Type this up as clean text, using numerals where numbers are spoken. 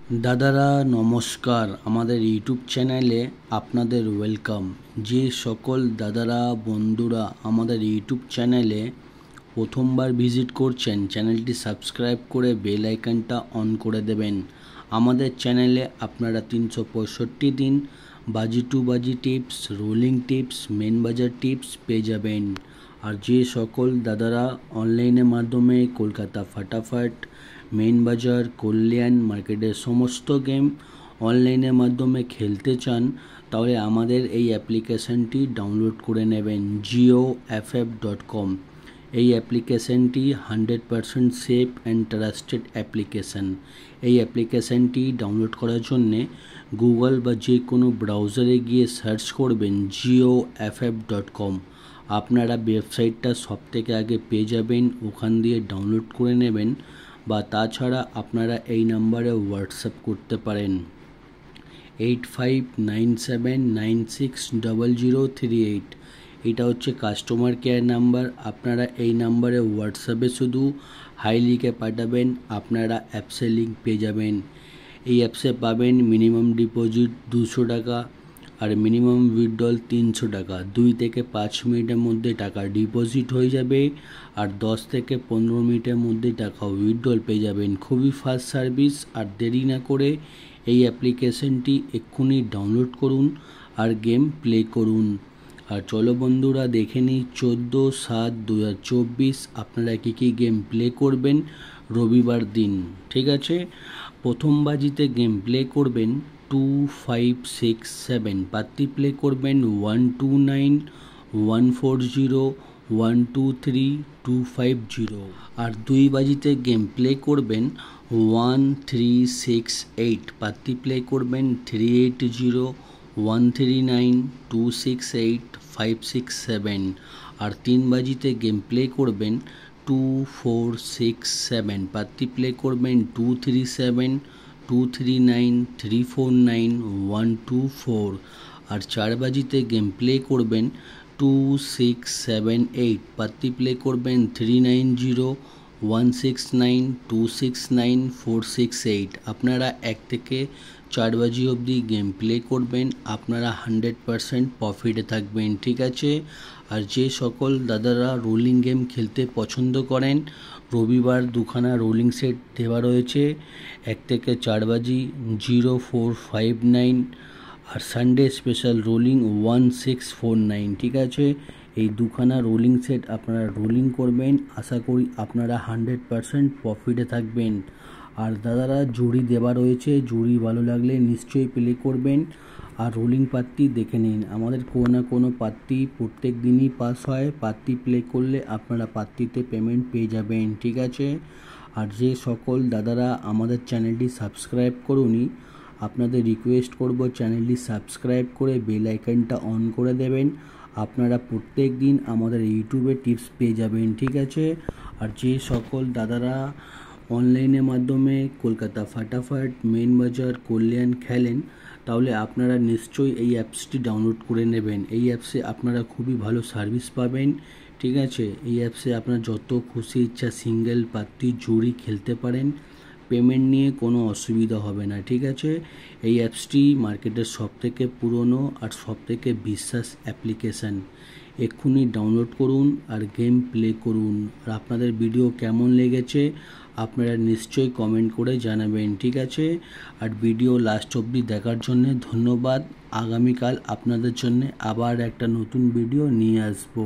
दादारा नमस्कार आमादेर यूट्यूब चैनेले आपनादेर वेलकाम। जे सकल दादारा बंधुरा आमादेर यूट्यूब चैनेले प्रथमबार भिजिट करछेन चैनलटी सबस्क्राइब करे बेल आइकनटा अन करे देवें। आमादेर चैनेले आपनारा 365 दिन बाजी टू बाजी टिप्स, रोलिंग टिप्स, मेन बाजार टिप्स पेये जाबेन। और जे सकल दादारा अनलाइनेर माध्यमे कलकाता फटाफट, मेन बाजार, कल्याण मार्केटेर समस्त गेम अनलाइनेर माध्यमे खेलते चान ताहले आमादेर एई অ্যাপ্লিকেশনটি डाउनलोड करे नेबेन geoff.com। এই অ্যাপ্লিকেশনটি 100% সেফ অ্যান্ড ট্রাস্টেড অ্যাপ্লিকেশন। এই অ্যাপ্লিকেশনটি ডাউনলোড করার জন্যে গুগল বা যে কোনো ব্রাউজারে গিয়ে সার্চ করবেন geoff.com। আপনারা ওয়েবসাইটটা সবথেকে আগে পেয়ে যাবেন, ওখান দিয়ে ডাউনলোড করে নেবেন বা তাছাড়া আপনারা এই নাম্বারে হোয়াটসঅ্যাপ করতে পারেন 8597960038। এটা হচ্ছে কাস্টমার কেয়ার নাম্বার। আপনারা এই নাম্বারে হোয়াটসঅ্যাপে শুধু হাই লিখে পাঠাবেন, আপনারা অ্যাপসের লিঙ্ক পেয়ে যাবেন। এই অ্যাপসে পাবেন মিনিমাম ডিপোজিট 200 টাকা আর মিনিমাম উইথড্রল 300 টাকা। 2 থেকে 5 মিনিটের মধ্যে টাকা ডিপোজিট হয়ে যাবে আর 10 থেকে 15 মিনিটের মধ্যে টাকা উইথড্রল পেয়ে যাবেন। খুবই ফাস্ট সার্ভিস। আর দেরি না করে এই অ্যাপ্লিকেশনটি এক্ষুনি ডাউনলোড করুন আর গেম প্লে করুন। আর চলো বন্ধুরা দেখে নিই 14/7/2024 আপনারা কী গেম প্লে করবেন রবিবার দিন। ঠিক আছে, প্রথম বাজিতে গেম প্লে করবেন 2567, পাত্তি প্লে করবেন 129 140 123 250 আর 2 বাজিতে গেম প্লে করবেন 1368, পাত্তি প্লে করবেন 380 139 268 567 আর 3 বাজিতে গেম প্লে করবেন 2467, পাত্তি প্লে করবেন 237 239 349 124 আর 4 বাজিতে গেম প্লে করবেন 2678, পাত্তি প্লে করবেন 390 169 269 468। আপনারা 1 থেকে 4 বাজি অবধি গেম প্লে করবেন, আপনারা 100% প্রফিটে থাকবেন। ঠিক আছে, আর যে সকল দাদারা রোলিং গেম খেলতে পছন্দ করেন রবিবার দুখানা রোলিং সেট দেওয়া রয়েছে 1 থেকে 4 বাজি 0459 আর সানডে স্পেশাল রোলিং 1649। ঠিক আছে, এই দুখানা রোলিং সেট আপনারা রোলিং করবেন, আশা করি আপনারা 100% প্রফিটে থাকবেন। আর দাদারা জুড়ি দেওয়া রয়েছে, জুড়ি ভালো লাগলে নিশ্চয়ই প্লে করবেন। আর রোলিং পাত্তি দেখে নিন, আমাদের কোনো না কোনো পাত্তি প্রত্যেক দিনই পাস হয়। পাত্তি প্লে করলে আপনারা পাত্তিতে পেমেন্ট পেয়ে যাবেন। ঠিক আছে, আর যে সকল দাদারা আমাদের চ্যানেলটি সাবস্ক্রাইব করুনি আপনাদের রিকোয়েস্ট করব চ্যানেলটি সাবস্ক্রাইব করে বেল আইকনটা অন করে দেবেন। আপনারা প্রত্যেক দিন আমাদের ইউটিউবে টিপস পেয়ে যাবেন। ঠিক আছে, আর যে সকল দাদারা অনলাইনের মাধ্যমে কলকাতা ফাটাফট, মেন বাজার, কল্যাণ খেলেন তাহলে আপনারা নিশ্চয়ই এই অ্যাপসটি ডাউনলোড করে নেবেন। এই অ্যাপসে আপনারা খুবই ভালো সার্ভিস পাবেন। ঠিক আছে, এই অ্যাপসে আপনার যত খুশি ইচ্ছা সিঙ্গেল পাত্তি জুড়ি খেলতে পারেন, পেমেন্ট নিয়ে কোনো অসুবিধা হবে না। ঠিক আছে, এই অ্যাপসটি মার্কেটের সবথেকে পুরনো আর সবথেকে বিশ্বাস অ্যাপ্লিকেশান। এক্ষুনি ডাউনলোড করুন আর গেম প্লে করুন। আর আপনাদের ভিডিও কেমন লেগেছে আপনারা নিশ্চয়ই কমেন্ট করে জানাবেন। ঠিক আছে, আর ভিডিও লাস্ট অবধি দেখার জন্য ধন্যবাদ। আগামীকাল আপনাদের জন্য আবার একটা নতুন ভিডিও নিয়ে আসবো।